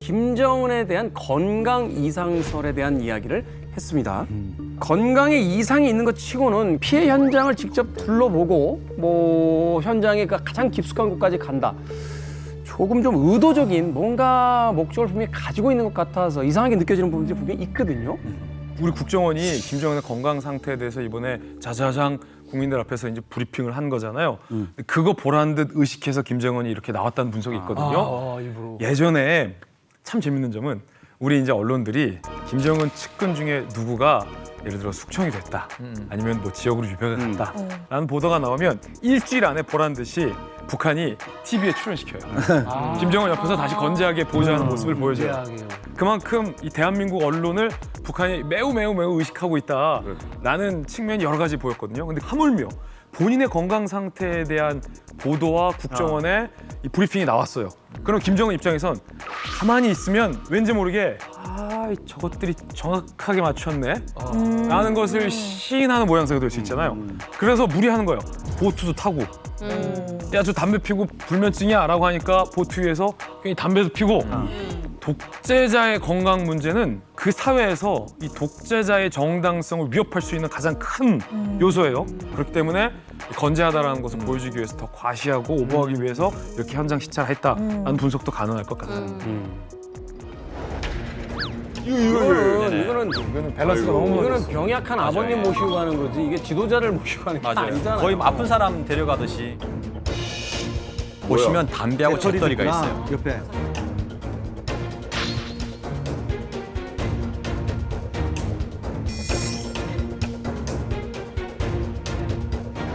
김정은에 대한 건강 이상설에 대한 이야기를 했습니다. 건강에 이상이 있는 것 치고는 피해 현장을 직접 둘러보고 뭐 현장에 가장 깊숙한 곳까지 간다. 조금 좀 의도적인 뭔가 목적을 분명히 가지고 있는 것 같아서 이상하게 느껴지는 부분들이 분명히 있거든요. 우리 국정원이 김정은의 건강 상태에 대해서 이번에 자자장 국민들 앞에서 이제 브리핑을 한 거잖아요. 그거 보란 듯 의식해서 김정은이 이렇게 나왔다는 분석이 있거든요. 일부러. 예전에 참 재밌는 점은 우리 이제 언론들이 김정은 측근 중에 누구가 예를 들어 숙청이 됐다, 아니면 뭐 지역으로 유배가 갔다라는 보도가 나오면 일주일 안에 보란 듯이 북한이 TV에 출연시켜요. 김정은 옆에서 다시 건재하게 보좌하는 모습을 보여줘요. 그만큼 이 대한민국 언론을 북한이 매우 의식하고 있다라는 측면이 여러 가지 보였거든요. 근데 하물며 본인의 건강 상태에 대한 보도와 국정원의 이 브리핑이 나왔어요. 그럼 김정은 입장에선 가만히 있으면 왠지 모르게 저것들이 정확하게 맞췄네 라는 것을 시인하는 모양새가 될 수 있잖아요. 그래서 무리하는 거예요. 보트도 타고 야, 저 담배 피고 불면증이야 라고 하니까 보트 위에서 괜히 담배도 피고 독재자의 건강 문제는 그 사회에서 이 독재자의 정당성을 위협할 수 있는 가장 큰 요소예요. 그렇기 때문에 건재하다라는 것을 보여주기 위해서 더 과시하고 오버하기 위해서 이렇게 현장 시찰을 했다라는 분석도 가능할 것 같아요. 이거는 밸런스가 너무 이거는 병약한 아버님 모시고 가는 거지 이게 지도자를 모시고 가는 게 아니잖아요. 거의 아픈 사람 데려가듯이. 보시면 담배하고 잿더리가 있어요. 옆에.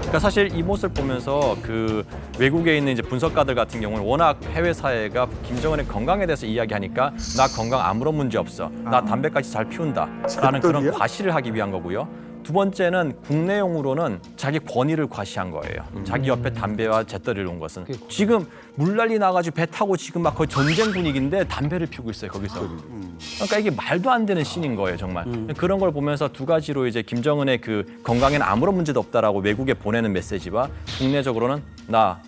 그러니까 사실 이 모습을 보면서 그 외국에 있는 이제 분석가들 같은 경우는 워낙 해외 사회가 김정은의 건강에 대해서 이야기하니까 나 건강 아무런 문제 없어, 나 담배까지 잘 피운다라는 그런 과시를 하기 위한 거고요. 두 번째는 국내용으로는 자기 권위를 과시한 거예요. 자기 옆에 담배와 잿더리를 놓은 것은 지금 물난리 나가지고 배 타고 지금 막 거의 전쟁 분위기인데 담배를 피우고 있어요 거기서. 그러니까 이게 말도 안 되는 씬인 거예요 정말. 그런 걸 보면서 두 가지로 이제 김정은의 그 건강에는 아무런 문제도 없다라고 외국에 보내는 메시지와 국내적으로는 나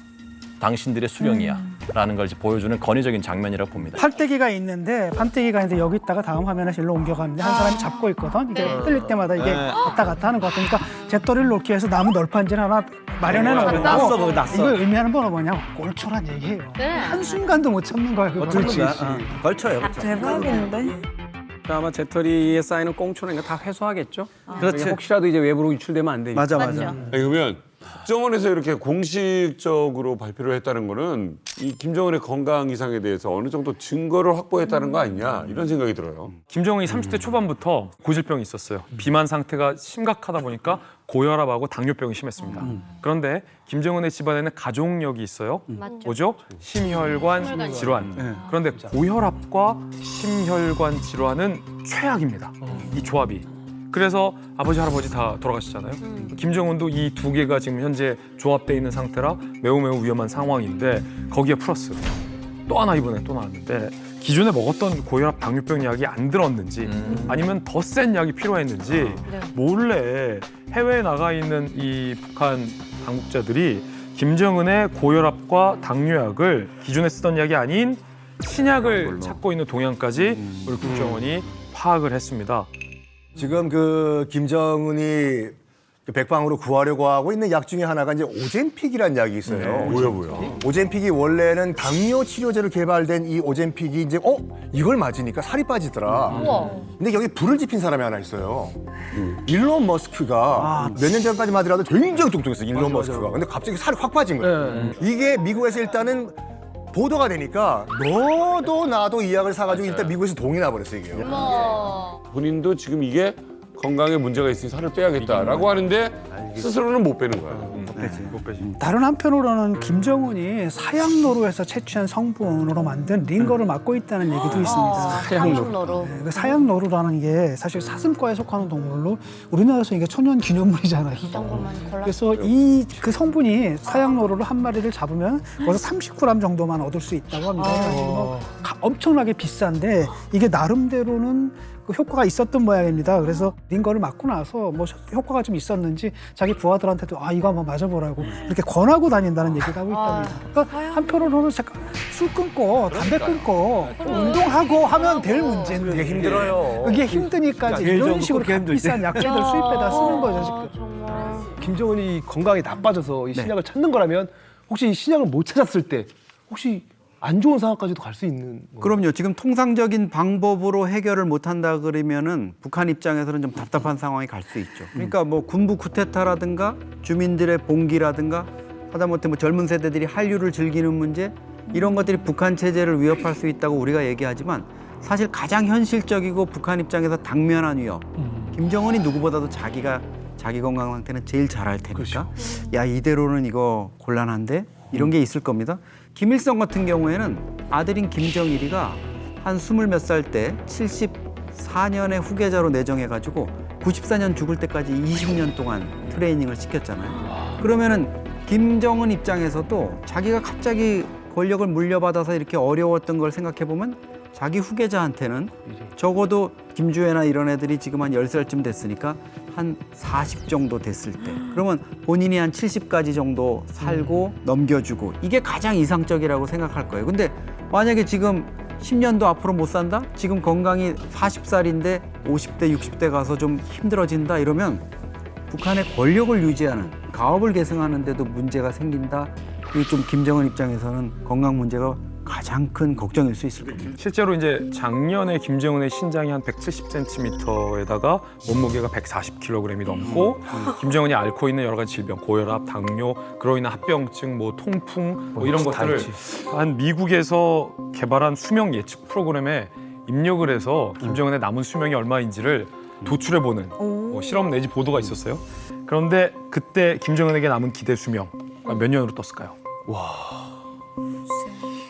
당신들의 수령이야라는 걸 이제 보여주는 권위적인 장면이라고 봅니다. 팔대기가 있는데 판때기가 있는데 여기 있다가 다음 화면에서 일로 옮겨가는데 한 사람이 잡고 있거든. 이게 흔들릴 때마다 이게 왔다 갔다 하는 것 같으니까 잿더리를 놓기 위해서 나무 널판지를 하나 마련해 놓고 놨어, 놨어. 이거 의미하는 바는 뭐냐? 꼴초란 얘기예요. 한순간도 못 참는 거야. 그거. 그렇지. 걸쳐요. 대박인데? 아마 잿더리에 쌓이는 꽁초는 다 회수하겠죠. 그렇지. 혹시라도 이제 외부로 유출되면 안 되니까. 맞아. 아니, 그러면 국정원에서 이렇게 공식적으로 발표를 했다는 거는 이 김정은의 건강 이상에 대해서 어느 정도 증거를 확보했다는 거 아니냐 이런 생각이 들어요. 김정은이 30대 초반부터 고질병이 있었어요. 비만 상태가 심각하다 보니까 고혈압하고 당뇨병이 심했습니다. 그런데 김정은의 집안에는 가족력이 있어요. 뭐죠? 심혈관 질환. 그런데 고혈압과 심혈관 질환은 최악입니다. 이 조합이. 그래서 아버지, 할아버지 다 돌아가셨잖아요. 김정은도 이 두 개가 지금 현재 조합되어 있는 상태라 매우 위험한 상황인데 거기에 플러스 또 하나 이번에 또 나왔는데 기존에 먹었던 고혈압, 당뇨병 약이 안 들었는지 아니면 더 센 약이 필요했는지 몰래 해외에 나가 있는 이 북한 당국자들이 김정은의 고혈압과 당뇨약을 기존에 쓰던 약이 아닌 신약을 찾고 있는 동향까지 우리 국정원이 파악을 했습니다. 지금 그 김정은이 백방으로 구하려고 하고 있는 약 중에 하나가 이제 오젬픽이라는 약이 있어요. 뭐야? 오젬픽이 원래는 당뇨 치료제로 개발된 이 오젬픽이 이제 이걸 맞으니까 살이 빠지더라. 근데 여기 불을 지핀 사람이 하나 있어요. 일론 머스크가 몇 년 전까지만 하더라도 굉장히 뚱뚱했어요. 일론 머스크가. 근데 갑자기 살이 확 빠진 거예요. 이게 미국에서 일단은 보도가 되니까 너도 나도 이 약을 사가지고 일단 미국에서 동이 나버렸어요, 이게. 본인도 지금 이게 건강에 문제가 있으니 살을 빼야겠다라고 하는데 스스로는 못 빼는 거야. 못 빼지. 다른 한편으로는 김정은이 사약노루에서 채취한 성분으로 만든 링거를 맡고 있다는 얘기도 있습니다. 사약노루. 그 사약노루라는 게 사실 사슴과에 속하는 동물로 우리나라에서 이게 천연 기념물이잖아요. 그래서 이 그 성분이 사약노루를 한 마리를 잡으면 거기서 30g 정도만 얻을 수 있다고 합니다. 그래서 엄청나게 비싼데 이게 나름대로는 그 효과가 있었던 모양입니다. 그래서 링거를 맞고 나서 뭐 효과가 좀 있었는지 자기 부하들한테도 이거 한번 맞아보라고 이렇게 권하고 다닌다는 얘기를 하고 있답니다. 그러니까 한편으로는 잠깐 술 끊고 담배 끊고 운동하고 하면 될 문제인데 되게 힘들어요. 그게 힘드니까 이제 제일 이런 좋은 식으로 거 그렇게 비싼 약재들 수입해다 쓰는 거죠 지금. 정말. 김정은이 건강이 나빠져서 이 신약을 찾는 거라면 혹시 이 신약을 못 찾았을 때 혹시 안 좋은 상황까지도 갈 수 있는 건가요? 그럼요. 지금 통상적인 방법으로 해결을 못 한다 그러면은 북한 입장에서는 좀 답답한 상황이 갈 수 있죠. 그러니까 뭐 군부 쿠데타라든가 주민들의 봉기라든가 하다못해 뭐 젊은 세대들이 한류를 즐기는 문제 이런 것들이 북한 체제를 위협할 수 있다고 우리가 얘기하지만 사실 가장 현실적이고 북한 입장에서 당면한 위협. 김정은이 누구보다도 자기 건강 상태는 제일 잘할 테니까 야 이대로는 이거 곤란한데 이런 게 있을 겁니다. 김일성 같은 경우에는 아들인 김정일이가 한 20몇 살 때 74년의 후계자로 내정해가지고 94년 죽을 때까지 20년 동안 트레이닝을 시켰잖아요. 그러면은 김정은 입장에서도 자기가 갑자기 권력을 물려받아서 이렇게 어려웠던 걸 생각해보면 자기 후계자한테는 적어도 김주애나 이런 애들이 지금 한 10살쯤 됐으니까 한 40 정도 됐을 때 그러면 본인이 한 70까지 정도 살고 넘겨주고 이게 가장 이상적이라고 생각할 거예요. 근데 만약에 지금 10년도 앞으로 못 산다? 지금 건강이 40살인데 50대, 60대 가서 좀 힘들어진다 이러면 북한의 권력을 유지하는 가업을 계승하는 데도 문제가 생긴다. 이게 좀 김정은 입장에서는 건강 문제가 가장 큰 걱정일 수 있을 겁니다. 실제로 이제 작년에 김정은의 신장이 한 170cm에다가 몸무게가 140kg이 넘고 김정은이 앓고 있는 여러 가지 질병, 고혈압, 당뇨, 그로 인한 합병증, 뭐 통풍 뭐 이런 것들을 한 미국에서 개발한 수명 예측 프로그램에 입력을 해서 김정은의 남은 수명이 얼마인지를 도출해보는 뭐 실험 내지 보도가 있었어요. 그런데 그때 김정은에게 남은 기대 수명 몇 년으로 떴을까요?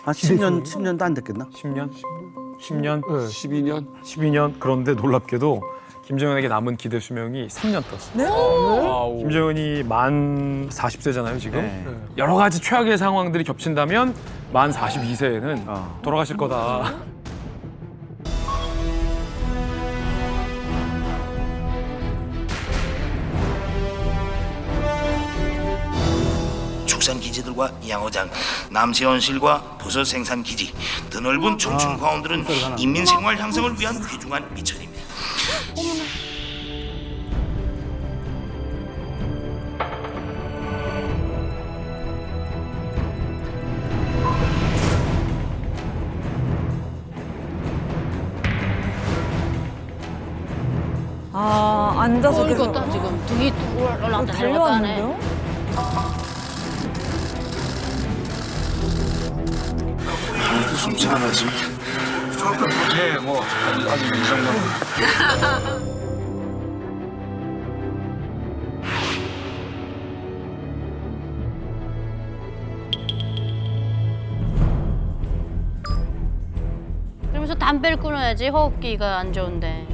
한 10년도 안 됐겠나? 10년? 10년? 12년? 12년? 그런데 놀랍게도 김정은에게 남은 기대 수명이 3년 떴어요. 김정은이 만 40세잖아요, 지금. 여러 가지 최악의 상황들이 겹친다면 만 42세에는 돌아가실 거다. 축산기지들과 양어장, 남세원실과 버섯 생산기지, 드넓은 청춘 과원들은 인민생활 향상을 위한 귀중한 미천입니다. 앉아서 계속 다 지금 등이 올라왔다 달려왔는데요? 숨지 않았습니다. 그러면서 담배를 끊어야지 호흡기가 안 좋은데.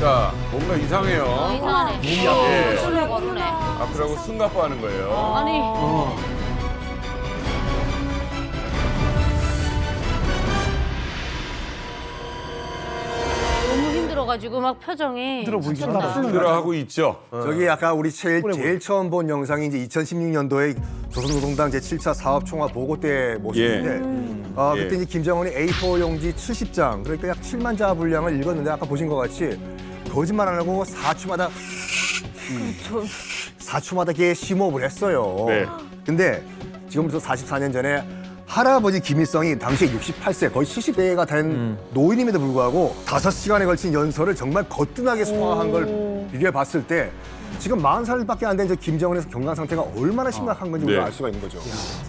자, 뭔가 이상해요. 이상하네. 예. 술을 거르네. 앞으로하고 승갑하는 거예요. 아니. 너무 힘들어가지고 막 표정이. 힘들어 보이긴 하다. 힘들어하고 있죠. 저기 아까 우리 제일 처음 본 영상이 이제 2016년도에 조선노동당 제7차 사업총화 보고 때 모습인데 그때 이제 김정은이 A4 용지 70장 그러니까 약 7만 자 분량을 읽었는데 아까 보신 것 같이 거짓말 안 하고 4초마다 4초마다 이렇게 심호흡을 했어요. 네. 근데 지금부터 44년 전에 할아버지 김일성이 당시에 68세 거의 70대가 된 노인임에도 불구하고 5시간에 걸친 연설을 정말 거뜬하게 소화한 걸 비교해 봤을 때 지금 40살밖에 안 된 저 김정은의 건강 상태가 얼마나 심각한 건지 우리가 네. 알 수가 있는 거죠.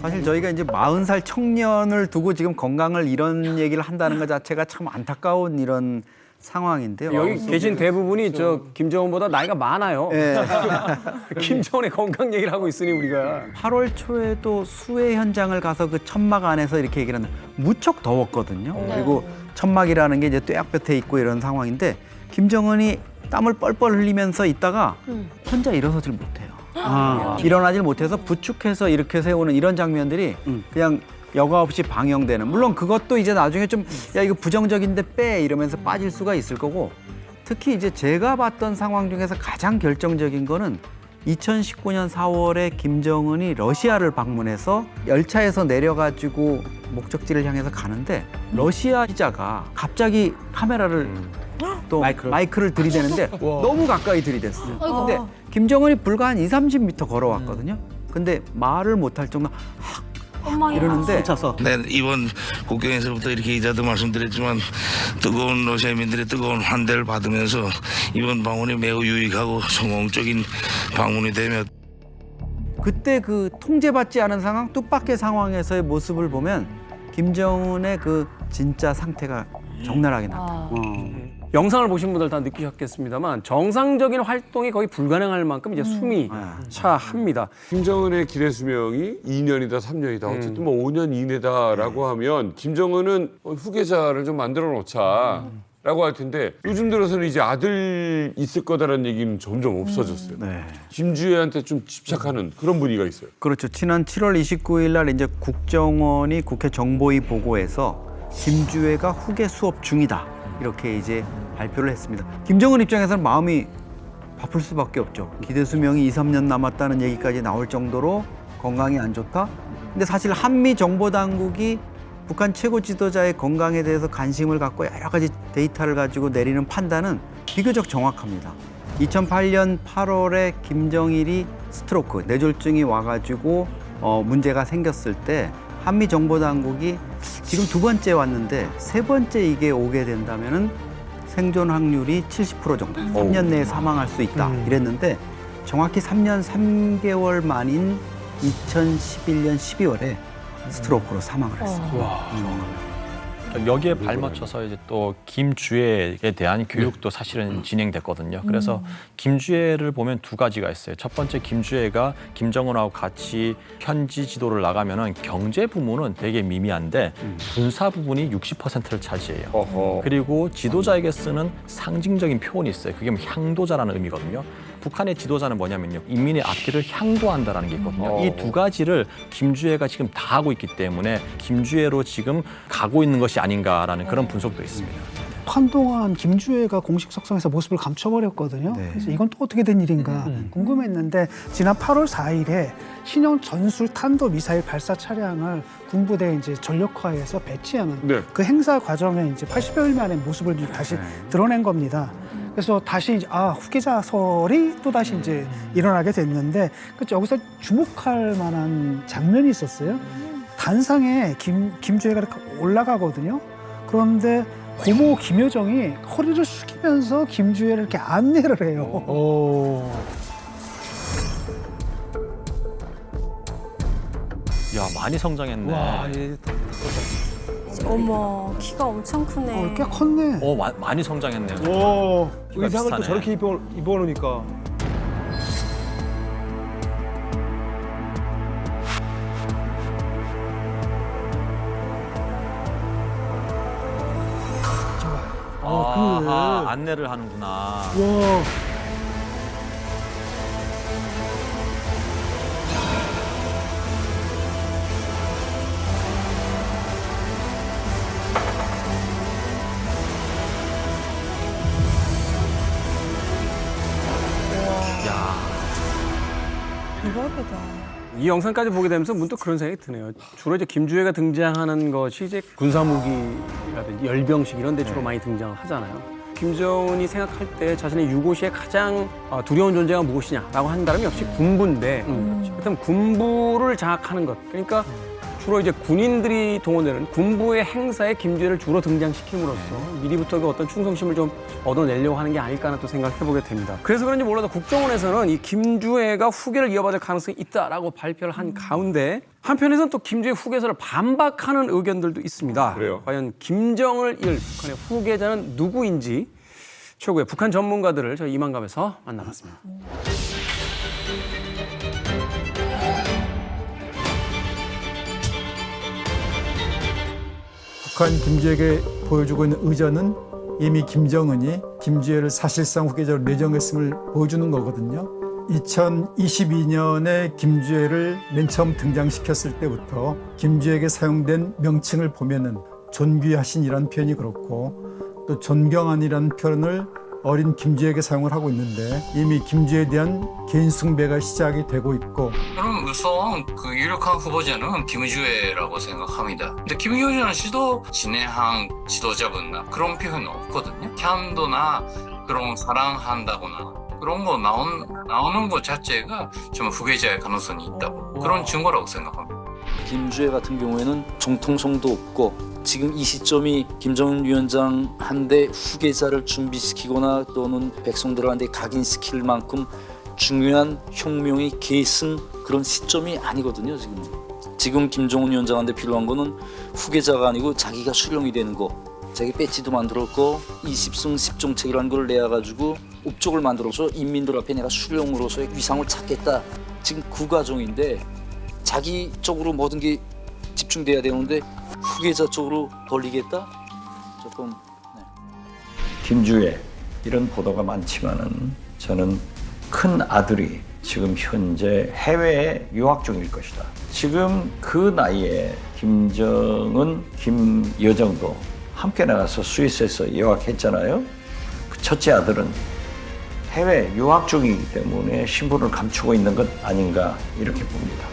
사실 저희가 이제 40살 청년을 두고 지금 건강을 이런 얘기를 한다는 것 자체가 참 안타까운 이런 상황인데요. 여기 계신 대부분이 저 김정은보다 나이가 많아요. 예. 김정은의 건강 얘기를 하고 있으니 우리가 8월 초에도 수해 현장을 가서 그 천막 안에서 이렇게 얘기를 하는데 무척 더웠거든요. 그리고 천막이라는 게 이제 뙤약볕에 있고 이런 상황인데 김정은이 땀을 뻘뻘 흘리면서 있다가 혼자 일어서질 못해요. 일어나질 못해서 부축해서 이렇게 세우는 이런 장면들이 그냥 여과 없이 방영되는. 물론 그것도 이제 나중에 좀 야 이거 부정적인데 빼 이러면서 빠질 수가 있을 거고 특히 이제 제가 봤던 상황 중에서 가장 결정적인 거는 2019년 4월에 김정은이 러시아를 방문해서 열차에서 내려가지고 목적지를 향해서 가는데 러시아 기자가 갑자기 카메라를 또 마이크를 들이대는데 너무 가까이 들이댔어요. 근데 김정은이 불과 한 20-30m 걸어왔거든요. 근데 말을 못할 정도로 이러는데 네, 이번 국경에서부터 이렇게 이자도 말씀드렸지만 뜨거운 러시아민들의 뜨거운 환대를 받으면서 이번 방문이 매우 유익하고 성공적인 방문이 되며 그때 그 통제받지 않은 상황, 뜻밖의 상황에서의 모습을 보면 김정은의 그 진짜 상태가 적나라하게 나타나요. 영상을 보신 분들 다 느끼셨겠습니다만 정상적인 활동이 거의 불가능할 만큼 이제 숨이 차합니다. 김정은의 기대 수명이 2년이다 3년이다 어쨌든 뭐 5년 이내다라고 하면 김정은은 후계자를 좀 만들어 놓자 라고 할 텐데 요즘 들어서는 이제 아들 있을 거다라는 얘기는 점점 없어졌어요. 김주애한테 좀 집착하는 그런 분위기가 있어요. 그렇죠. 지난 7월 29일 날 이제 국정원이 국회 정보위 보고에서 김주애가 후계 수업 중이다. 이렇게 이제 발표를 했습니다. 김정은 입장에서는 마음이 바쁠 수밖에 없죠. 기대 수명이 2-3년 남았다는 얘기까지 나올 정도로 건강이 안 좋다. 근데 사실 한미 정보 당국이 북한 최고 지도자의 건강에 대해서 관심을 갖고 여러 가지 데이터를 가지고 내리는 판단은 비교적 정확합니다. 2008년 8월에 김정일이 스트로크, 뇌졸중이 와가지고 문제가 생겼을 때 한미 정보 당국이 지금 2번째 왔는데 3번째 이게 오게 된다면은 생존 확률이 70% 정도, 3년 내에 사망할 수 있다 이랬는데 정확히 3년 3개월 만인 2011년 12월에 스트로크로 사망을 했습니다. 여기에 발맞춰서 이제 또 김주애에 대한 교육도 사실은 진행됐거든요. 그래서 김주애를 보면 두 가지가 있어요. 첫 번째, 김주애가 김정은하고 같이 현지 지도를 나가면은 경제 부분은 되게 미미한데 군사 부분이 60%를 차지해요. 그리고 지도자에게 쓰는 상징적인 표현이 있어요. 그게 향도자라는 의미거든요. 북한의 지도자는 뭐냐면요, 인민의 앞길을 향도한다라는 게 있거든요. 이 두 가지를 김주애가 지금 다 하고 있기 때문에 김주애로 지금 가고 있는 것이 아닌가라는 그런 분석도 있습니다. 한동안 김주애가 공식 석상에서 모습을 감춰버렸거든요. 그래서 이건 또 어떻게 된 일인가 궁금했는데 지난 8월 4일에 신형 전술 탄도 미사일 발사 차량을 군부대에 이제 전력화해서 배치하는 그 행사 과정에 이제 80여일 만에 모습을 다시 드러낸 겁니다. 그래서 다시 이제 후계자설이 또 다시 이제 일어나게 됐는데 여기서 주목할 만한 장면이 있었어요. 단상에 김주애가 이렇게 올라가거든요. 그런데 고모 김여정이 허리를 숙이면서 김주애를 이렇게 안내를 해요. 야, 많이 성장했네. 어머, 키가 엄청 크네. 꽤 컸네. 많이 성장했네요. 오, 의상을 또 비슷하네. 저렇게 입어놓으니까. 안내를 하는구나. 와. 대박이다. 이 영상까지 보게 되면서 문득 그런 생각이 드네요. 주로 이제 김주애가 등장하는 것이 이제 군사무기라든지 열병식 이런 데 주로 많이 등장하잖아요. 김정은이 생각할 때 자신의 유고시에 가장 두려운 존재가 무엇이냐라고 한다면 역시 군부인데, 하여튼 군부를 장악하는 것. 그러니까 주로 이제 군인들이 동원되는 군부의 행사에 김주애를 주로 등장시킴으로써 미리부터 그 어떤 충성심을 좀 얻어내려고 하는 게 아닐까 하는 또 생각을 해보게 됩니다. 그래서 그런지 몰라도 국정원에서는 이 김주애가 후계를 이어받을 가능성이 있다라고 발표를 한 가운데 한편에서는 또 김주의 후계자를 반박하는 의견들도 있습니다. 그래요? 과연 김정을 일 북한의 후계자는 누구인지 최고의 북한 전문가들을 저희 이만감에서 만나봤습니다. 북한 김주에게 보여주고 있는 의전은 이미 김정은이 김주애를 사실상 후계자로 내정했음을 보여주는 거거든요. 2022년에 김주애를 맨 처음 등장시켰을 때부터 김주애에게 사용된 명칭을 보면은 존귀하신이라는 표현이 그렇고 또 존경한이라는 표현을 어린 김주애에게 사용을 하고 있는데 이미 김주애에 대한 개인 숭배가 시작이 되고 있고 저는 우선 그 유력한 후보자는 김주애라고 생각합니다. 근데 김주애는 진해한 지도자분나 그런 표현은 없거든요. 편도나 그런 사랑한다거나 그런 거 나오는 것 자체가 좀 후계자의 가능성이 있다고 그런 증거라고 생각합니다. 김주애 같은 경우에는 정통성도 없고 지금 이 시점이 김정은 위원장 한데 후계자를 준비시키거나 또는 백성들한테 각인시킬 만큼 중요한 혁명이 계승 그런 시점이 아니거든요. 지금 김정은 위원장한테 필요한 거는 후계자가 아니고 자기가 수령이 되는 거. 자기 배지도 만들었고 20승 10정책이라는 걸 내가지고 업적을 만들어서 인민들 앞에 내가 수령으로서의 위상을 찾겠다. 지금 그 과정인데 자기 쪽으로 모든 게 집중돼야 되는데 후계자 쪽으로 돌리겠다? 조금 김주애 이런 보도가 많지만은 저는 큰 아들이 지금 현재 해외에 유학 중일 것이다. 지금 그 나이에 김정은, 김여정도 함께 나가서 스위스에서 유학했잖아요. 그 첫째 아들은 해외 유학 중이기 때문에 신분을 감추고 있는 것 아닌가 이렇게 봅니다.